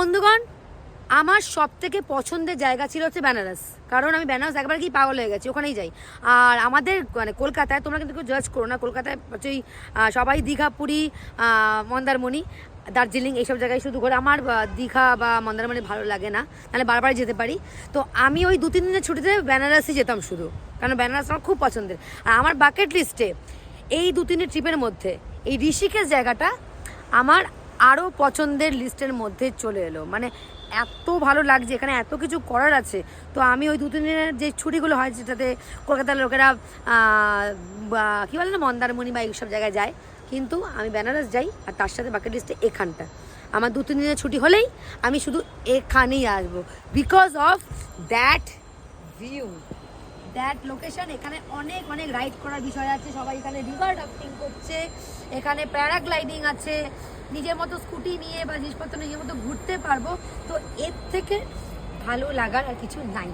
বন্ধুগণ, আমার সব থেকে পছন্দের জায়গা ছিল হচ্ছে বেনারস। কারণ আমি বেনারস একবার কি পাগল হয়ে গেছি, ওখানেই যাই। আর আমাদের মানে কলকাতায়, তোমরা কিন্তু কেউ জাজ করো না, কলকাতায় হচ্ছে সবাই দীঘা, পুরী, মন্দারমণি, দার্জিলিং এইসব জায়গায় শুধু ঘোরে। আমার দীঘা বা মন্দারমণি ভালো লাগে না, নাহলে বারবার যেতে পারি। তো আমি ওই 2-3 দিনের ছুটিতে বেনারসই যেতাম শুধু, কারণ বেনারস আমার খুব পছন্দের। আর আমার বাকেট লিস্টে এই 2-3 ট্রিপের মধ্যে এই ঋষিকেশ জায়গাটা আমার আরও পছন্দের লিস্টের মধ্যে চলে এলো। মানে এত ভালো লাগছে, এখানে এত কিছু করার আছে। তো আমি ওই 2-3 দিনের যে ছুটিগুলো হয়, যেটাতে কলকাতার লোকেরা কী বলে না, মন্দারমণি বা এইসব জায়গায় যায়, কিন্তু আমি বেনারস যাই। আর তার সাথে বাকেট লিস্টে এখানটা আমার 2-3 দিনের ছুটি হলেই আমি শুধু এখানেই আসবো, because of that view, that location. এখানে অনেক অনেক রাইড করার বিষয় আছে, সবাই এখানে রিভার রাফটিং করছে, এখানে প্যারাগ্লাইডিং আছে, নিজের মতো স্কুটি নিয়ে বা জিনিসপত্র নিজের মতো ঘুরতে পারবো। তো এর থেকে ভালো লাগার আর কিছু নাই।